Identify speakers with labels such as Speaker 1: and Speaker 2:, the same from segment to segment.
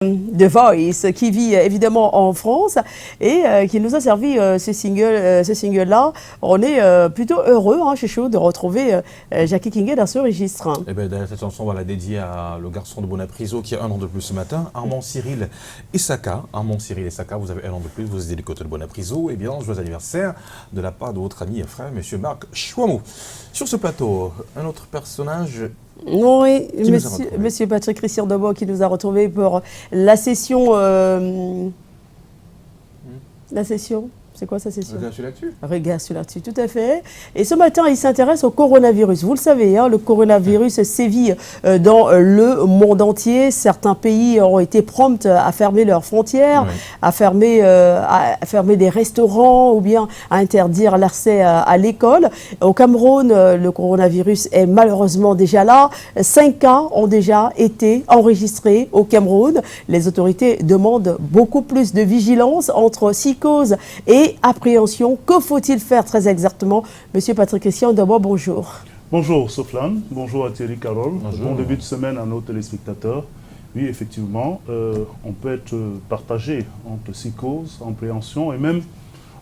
Speaker 1: The Voice qui vit évidemment en France et qui nous a servi ce single-là. On est plutôt heureux chez Chaud de retrouver Jackie Kinguet dans ce registre.
Speaker 2: Et bien, cette chanson, on va la dédier à le garçon de Bonapriso qui a 1 an de plus ce matin, Armand Cyril Essaka. Armand Cyril Essaka, vous avez 1 an de plus, vous êtes du côté de Bonapriso. Et bien, joyeux anniversaire de la part de votre ami et frère, M. Marc Chouamou. Sur ce plateau, un autre personnage.
Speaker 1: Oui, monsieur Patrick Christian Debois qui nous a retrouvés pour la session. La session, c'est quoi sa session?
Speaker 2: Regard sur l'actu.
Speaker 1: Regard sur l'actu, tout à fait. Et ce matin, il s'intéresse au coronavirus. Vous le savez, le coronavirus sévit dans le monde entier. Certains pays ont été prompts à fermer leurs frontières, à fermer des restaurants ou bien à interdire l'accès à l'école. Au Cameroun, le coronavirus est malheureusement déjà là. 5 cas ont déjà été enregistrés au Cameroun. Les autorités demandent beaucoup plus de vigilance entre psychose et appréhension. Que faut-il faire très exactement? Monsieur Patrick Christian Debois, bonjour.
Speaker 3: Bonjour Soflane, bonjour à Thierry Carole,
Speaker 2: bonjour.
Speaker 3: Bon début de semaine à nos téléspectateurs. Oui, effectivement, on peut être partagé entre psychose, appréhension et même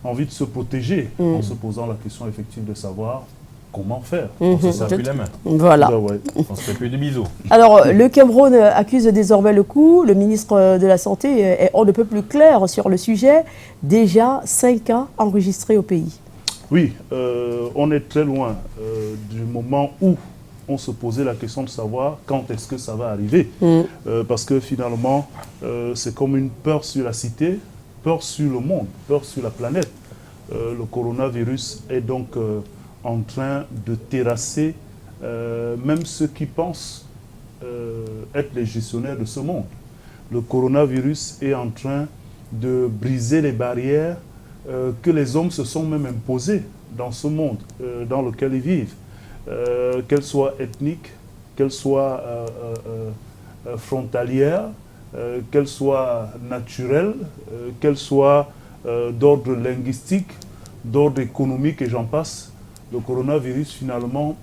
Speaker 3: envie de se protéger en se posant la question effective de savoir comment faire.
Speaker 2: On se serre plus la main.
Speaker 1: Voilà.
Speaker 2: On se fait plus de bisous.
Speaker 1: Alors, le Cameroun accuse désormais le coup. Le ministre de la Santé est on ne peut plus clair sur le sujet. Déjà 5 cas enregistrés au pays.
Speaker 3: Oui, on est très loin du moment où on se posait la question de savoir quand est-ce que ça va arriver. Parce que finalement, c'est comme une peur sur la cité, peur sur le monde, peur sur la planète. Le coronavirus est donc en train de terrasser même ceux qui pensent être les gestionnaires de ce monde. Le coronavirus est en train de briser les barrières que les hommes se sont même imposées dans ce monde dans lequel ils vivent, qu'elles soient ethniques, qu'elles soient frontalières, qu'elles soient naturelles, qu'elles soient d'ordre linguistique, d'ordre économique et j'en passe. Le coronavirus, finalement,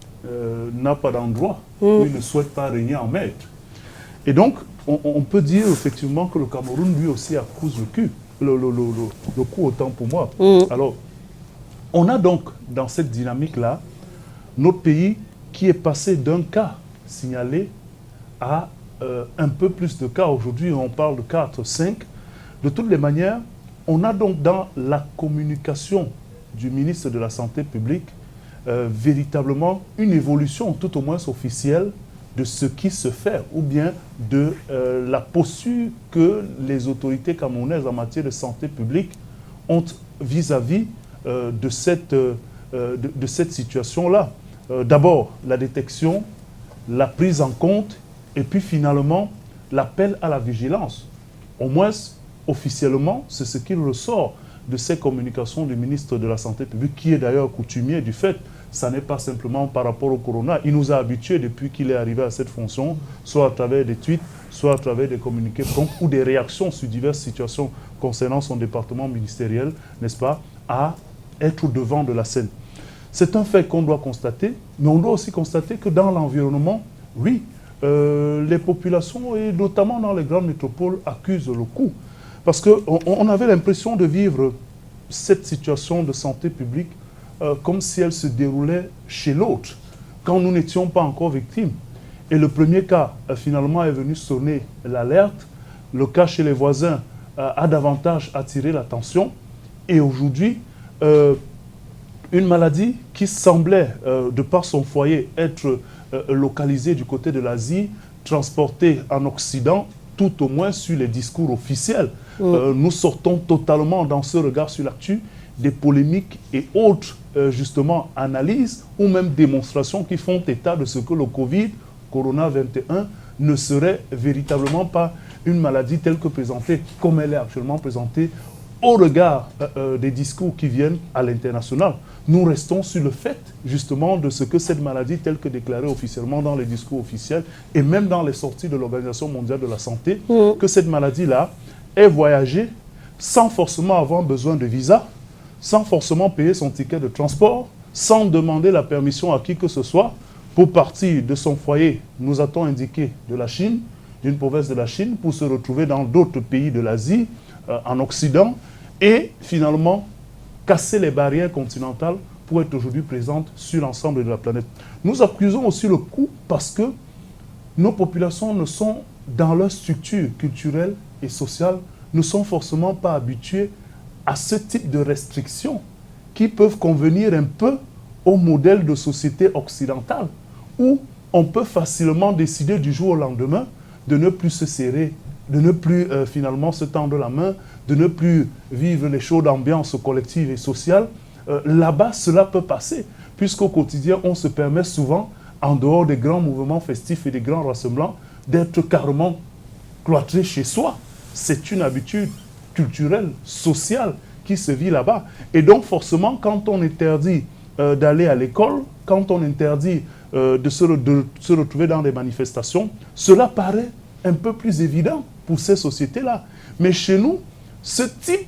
Speaker 3: n'a pas d'endroit où il ne souhaite pas régner en maître. Et donc, on peut dire effectivement que le Cameroun, lui aussi, accuse le coup autant pour moi. Alors, on a donc, dans cette dynamique-là, notre pays qui est passé d'un cas signalé à un peu plus de cas. Aujourd'hui, on parle de 4, 5. De toutes les manières, on a donc dans la communication du ministre de la Santé publique véritablement une évolution, tout au moins officielle, de ce qui se fait, ou bien de la posture que les autorités camerounaises en matière de santé publique ont vis-à-vis de cette situation-là. D'abord, la détection, la prise en compte, et puis finalement, l'appel à la vigilance. Au moins, officiellement, c'est ce qui ressort de ces communications du ministre de la Santé publique, qui est d'ailleurs coutumier du fait. Ça n'est pas simplement par rapport au corona. Il nous a habitués depuis qu'il est arrivé à cette fonction, soit à travers des tweets, soit à travers des communiqués ou des réactions sur diverses situations concernant son département ministériel, n'est-ce pas, à être au devant de la scène. C'est un fait qu'on doit constater, mais on doit aussi constater que dans l'environnement, oui, les populations, et notamment dans les grandes métropoles, accusent le coup. Parce qu'on avait l'impression de vivre cette situation de santé publique comme si elle se déroulait chez l'autre, quand nous n'étions pas encore victimes. Et le premier cas, finalement, est venu sonner l'alerte. Le cas chez les voisins a davantage attiré l'attention. Et aujourd'hui, une maladie qui semblait, de par son foyer, être localisée du côté de l'Asie, transportée en Occident, tout au moins sur les discours officiels. Nous sortons totalement dans ce regard sur l'actu des polémiques et autres, justement, analyses ou même démonstrations qui font état de ce que le Covid, Corona 21, ne serait véritablement pas une maladie telle que présentée, comme elle est actuellement présentée, au regard des discours qui viennent à l'international. Nous restons sur le fait, justement, de ce que cette maladie, telle que déclarée officiellement dans les discours officiels et même dans les sorties de l'Organisation mondiale de la santé, que cette maladie-là est voyagée sans forcément avoir besoin de visa, sans forcément payer son ticket de transport, sans demander la permission à qui que ce soit, pour partir de son foyer, nous a-t-on indiqué, de la Chine, d'une province de la Chine pour se retrouver dans d'autres pays de l'Asie, en Occident, et finalement casser les barrières continentales pour être aujourd'hui présente sur l'ensemble de la planète. Nous accusons aussi le coût parce que nos populations ne sont, dans leur structure culturelle et sociale, ne sont forcément pas habituées à ce type de restrictions qui peuvent convenir un peu au modèle de société occidentale, où on peut facilement décider du jour au lendemain de ne plus se serrer, de ne plus finalement se tendre la main, de ne plus vivre les chaudes ambiances collectives et sociales. Là-bas, cela peut passer, puisqu'au quotidien, on se permet souvent, en dehors des grands mouvements festifs et des grands rassemblements, d'être carrément cloîtré chez soi. C'est une habitude culturelle, sociale, qui se vit là-bas. Et donc, forcément, quand on interdit d'aller à l'école, quand on interdit de se retrouver dans des manifestations, cela paraît un peu plus évident pour ces sociétés-là. Mais chez nous, ce type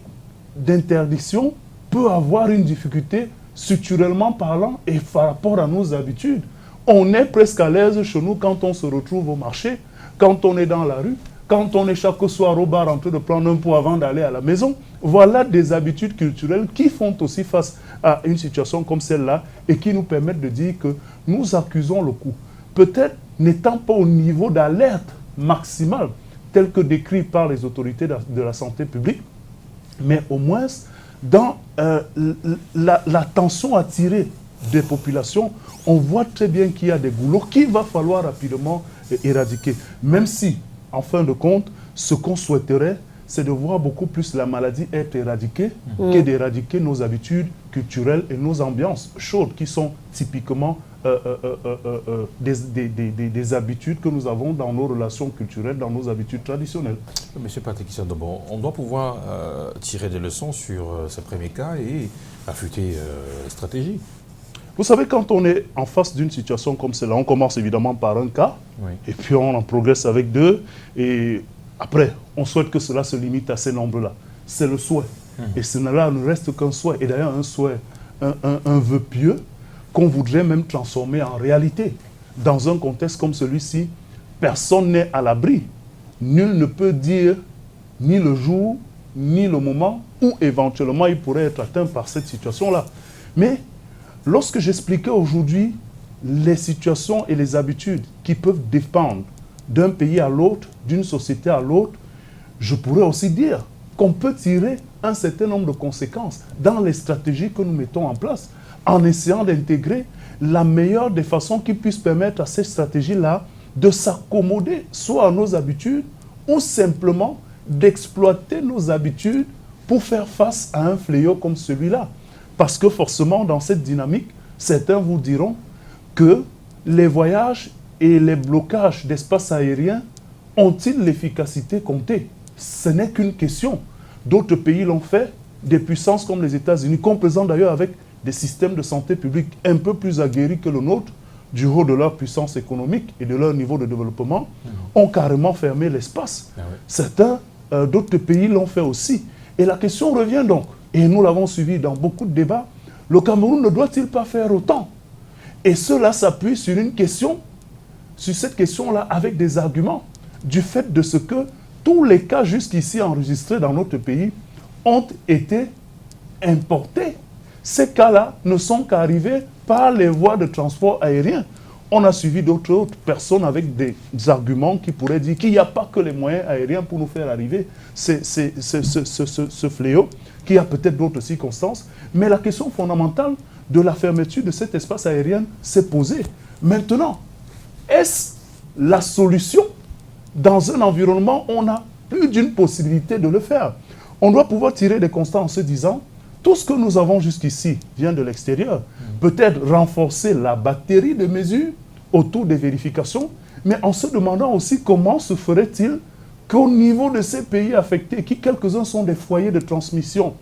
Speaker 3: d'interdiction peut avoir une difficulté structurellement parlant et par rapport à nos habitudes. On est presque à l'aise chez nous quand on se retrouve au marché, quand on est dans la rue, quand on est chaque soir au bar en train de prendre un pot avant d'aller à la maison. Voilà des habitudes culturelles qui font aussi face à une situation comme celle-là et qui nous permettent de dire que nous accusons le coup. Peut-être n'étant pas au niveau d'alerte maximale tel que décrit par les autorités de la santé publique, mais au moins dans l'attention attirée des populations, on voit très bien qu'il y a des goulots qu'il va falloir rapidement éradiquer. Même si, en fin de compte, ce qu'on souhaiterait, c'est de voir beaucoup plus la maladie être éradiquée que d'éradiquer nos habitudes culturelles et nos ambiances chaudes qui sont typiquement des habitudes que nous avons dans nos relations culturelles, dans nos habitudes traditionnelles.
Speaker 2: Monsieur Patrick Issandobon, on doit pouvoir tirer des leçons sur ces premiers cas et affûter les stratégies.
Speaker 3: Vous savez, quand on est en face d'une situation comme celle-là, on commence évidemment par un cas, et puis on en progresse avec deux, et après, on souhaite que cela se limite à ces nombres-là. C'est le souhait. Et cela ne reste qu'un souhait. Et d'ailleurs, un souhait, un vœu pieux, qu'on voudrait même transformer en réalité. Dans un contexte comme celui-ci, personne n'est à l'abri. Nul ne peut dire ni le jour, ni le moment où éventuellement il pourrait être atteint par cette situation-là. Mais lorsque j'expliquais aujourd'hui les situations et les habitudes qui peuvent dépendre d'un pays à l'autre, d'une société à l'autre, je pourrais aussi dire qu'on peut tirer un certain nombre de conséquences dans les stratégies que nous mettons en place, en essayant d'intégrer la meilleure des façons qui puissent permettre à ces stratégies-là de s'accommoder soit à nos habitudes ou simplement d'exploiter nos habitudes pour faire face à un fléau comme celui-là. Parce que forcément, dans cette dynamique, certains vous diront que les voyages et les blocages d'espace aérien ont-ils l'efficacité comptée? Ce n'est qu'une question. D'autres pays l'ont fait, des puissances comme les États-Unis, composant d'ailleurs avec des systèmes de santé publique un peu plus aguerris que le nôtre, du haut de leur puissance économique et de leur niveau de développement, ont carrément fermé l'espace. Certains, d'autres pays l'ont fait aussi. Et la question revient donc, et nous l'avons suivi dans beaucoup de débats, le Cameroun ne doit-il pas faire autant? Et cela s'appuie sur une question, sur cette question-là, avec des arguments, du fait de ce que tous les cas jusqu'ici enregistrés dans notre pays ont été importés. Ces cas-là ne sont qu'arrivés par les voies de transport aérien. On a suivi d'autres personnes avec des arguments qui pourraient dire qu'il n'y a pas que les moyens aériens pour nous faire arriver ce fléau, qu'il y a peut-être d'autres circonstances. Mais la question fondamentale de la fermeture de cet espace aérien s'est posée. Maintenant, est-ce la solution dans un environnement où on a plus d'une possibilité de le faire? On doit pouvoir tirer des constats en se disant tout ce que nous avons jusqu'ici vient de l'extérieur. Peut-être renforcer la batterie de mesures autour des vérifications, mais en se demandant aussi comment se ferait-il qu'au niveau de ces pays affectés, qui quelques-uns sont des foyers de transmission,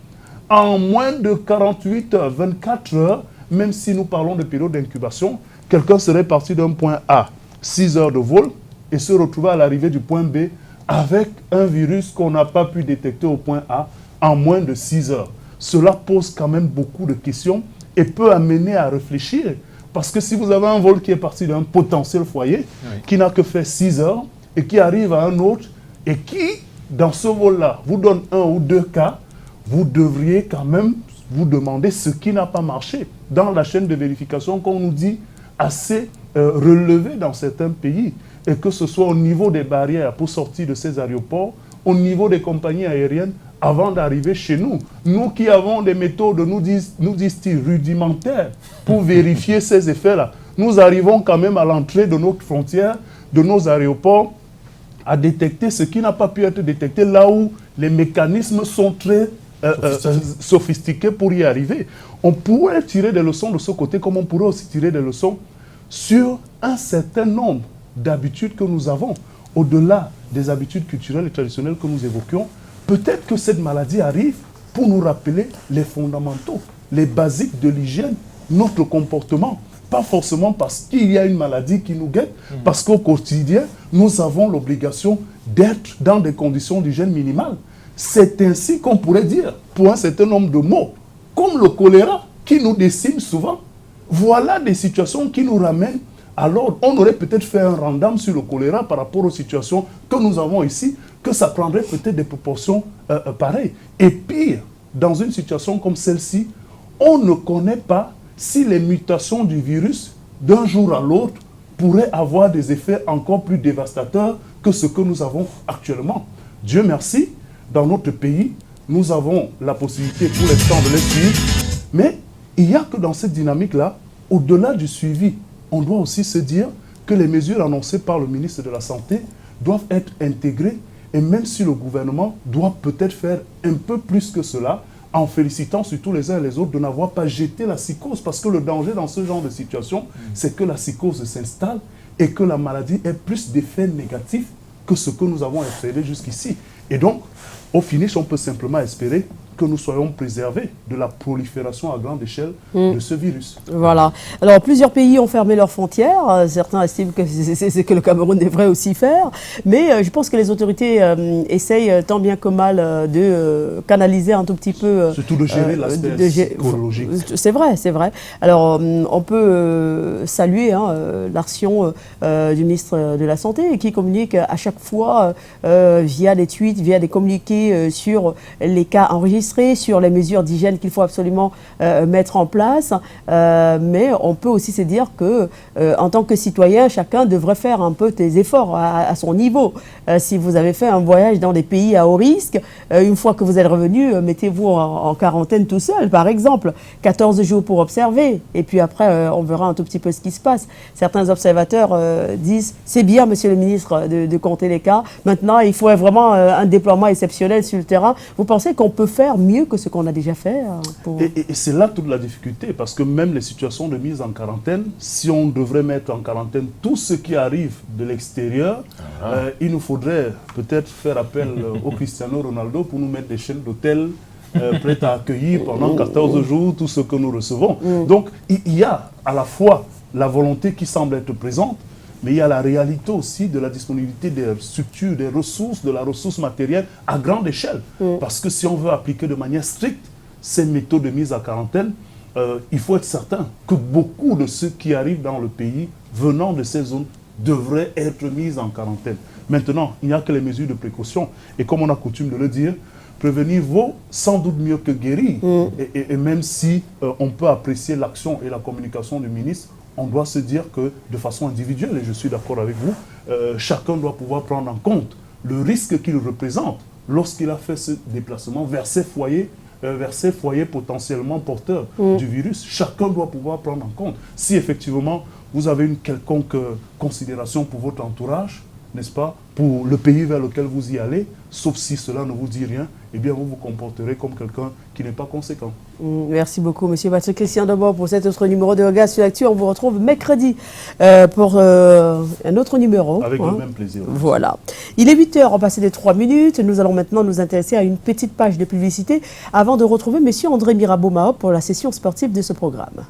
Speaker 3: en moins de 48 heures, 24 heures, même si nous parlons de période d'incubation, quelqu'un serait parti d'un point A, 6 heures de vol, et se retrouver à l'arrivée du point B avec un virus qu'on n'a pas pu détecter au point A en moins de 6 heures. Cela pose quand même beaucoup de questions et peut amener à réfléchir. Parce que si vous avez un vol qui est parti d'un potentiel foyer, qui n'a que fait 6 heures, et qui arrive à un autre et qui, dans ce vol-là, vous donne 1 ou 2 cas, vous devriez quand même vous demander ce qui n'a pas marché. Dans la chaîne de vérification, qu'on nous dit, assez relevée dans certains pays, et que ce soit au niveau des barrières pour sortir de ces aéroports, au niveau des compagnies aériennes, avant d'arriver chez nous. Nous qui avons des méthodes, nous disent-ils, rudimentaires pour vérifier ces effets-là, nous arrivons quand même à l'entrée de notre frontière, de nos aéroports, à détecter ce qui n'a pas pu être détecté là où les mécanismes sont très sophistiqués pour y arriver. On pourrait tirer des leçons de ce côté, comme on pourrait aussi tirer des leçons sur un certain nombre d'habitudes que nous avons. Au-delà des habitudes culturelles et traditionnelles que nous évoquions, peut-être que cette maladie arrive pour nous rappeler les fondamentaux, les basiques de l'hygiène, notre comportement. Pas forcément parce qu'il y a une maladie qui nous guette, parce qu'au quotidien, nous avons l'obligation d'être dans des conditions d'hygiène minimales. C'est ainsi qu'on pourrait dire, pour un certain nombre de mots, comme le choléra, qui nous décime souvent. Voilà des situations qui nous ramènent à l'ordre. On aurait peut-être fait un random sur le choléra par rapport aux situations que nous avons ici, que ça prendrait peut-être des proportions pareilles. Et pire, dans une situation comme celle-ci, on ne connaît pas si les mutations du virus, d'un jour à l'autre, pourraient avoir des effets encore plus dévastateurs que ce que nous avons actuellement. Dieu merci, dans notre pays, nous avons la possibilité pour l'instant de les suivre, mais il n'y a que dans cette dynamique-là, au-delà du suivi, on doit aussi se dire que les mesures annoncées par le ministre de la Santé doivent être intégrées, et même si le gouvernement doit peut-être faire un peu plus que cela, en félicitant surtout les uns et les autres de n'avoir pas jeté la psychose, parce que le danger dans ce genre de situation, c'est que la psychose s'installe et que la maladie ait plus d'effets négatifs que ce que nous avons espéré jusqu'ici. Et donc, au finish, on peut simplement espérer que nous soyons préservés de la prolifération à grande échelle de ce virus.
Speaker 1: Voilà. Alors, plusieurs pays ont fermé leurs frontières. Certains estiment que c'est ce que le Cameroun devrait aussi faire. Mais je pense que les autorités essayent tant bien que mal de canaliser un tout petit peu...
Speaker 3: Surtout de gérer l'aspect psychologique.
Speaker 1: C'est vrai, c'est vrai. Alors, on peut saluer l'action du ministre de la Santé qui communique à chaque fois via des tweets, via des communiqués sur les cas enregistrés, sur les mesures d'hygiène qu'il faut absolument mettre en place. Mais on peut aussi se dire que, en tant que citoyen, chacun devrait faire un peu des efforts à son niveau. Si vous avez fait un voyage dans des pays à haut risque, une fois que vous êtes revenu, mettez-vous en quarantaine tout seul, par exemple. 14 jours pour observer. Et puis après, on verra un tout petit peu ce qui se passe. Certains observateurs disent « C'est bien, monsieur le ministre, de compter les cas. Maintenant, il faut vraiment un déploiement exceptionnel sur le terrain. » Vous pensez qu'on peut faire mieux que ce qu'on a déjà fait
Speaker 3: Et c'est là toute la difficulté, parce que même les situations de mise en quarantaine, si on devrait mettre en quarantaine tout ce qui arrive de l'extérieur, il nous faudrait peut-être faire appel au Cristiano Ronaldo pour nous mettre des chaînes d'hôtels prêtes à accueillir pendant 14 jours tout ce que nous recevons. Donc il y a à la fois la volonté qui semble être présente, mais il y a la réalité aussi de la disponibilité des structures, des ressources, de la ressource matérielle à grande échelle. Parce que si on veut appliquer de manière stricte ces méthodes de mise en quarantaine, il faut être certain que beaucoup de ceux qui arrivent dans le pays, venant de ces zones, devraient être mis en quarantaine. Maintenant, il n'y a que les mesures de précaution. Et comme on a coutume de le dire, prévenir vaut sans doute mieux que guérir. Et même si on peut apprécier l'action et la communication du ministre, on doit se dire que de façon individuelle, et je suis d'accord avec vous, chacun doit pouvoir prendre en compte le risque qu'il représente lorsqu'il a fait ce déplacement vers ses foyers potentiellement porteurs du virus. Chacun doit pouvoir prendre en compte. Si effectivement vous avez une quelconque considération pour votre entourage, n'est-ce pas, pour le pays vers lequel vous y allez, sauf si cela ne vous dit rien, eh bien vous vous comporterez comme quelqu'un qui n'est pas conséquent.
Speaker 1: Merci beaucoup, monsieur Patrick Christian Debord, pour cet autre numéro de Regard sur l'actu. On vous retrouve mercredi pour un autre numéro.
Speaker 3: Avec le même plaisir.
Speaker 1: Voilà. Il est 8h, on passe les 3 minutes. Nous allons maintenant nous intéresser à une petite page de publicité avant de retrouver monsieur André Mirabeau-Mahop pour la session sportive de ce programme.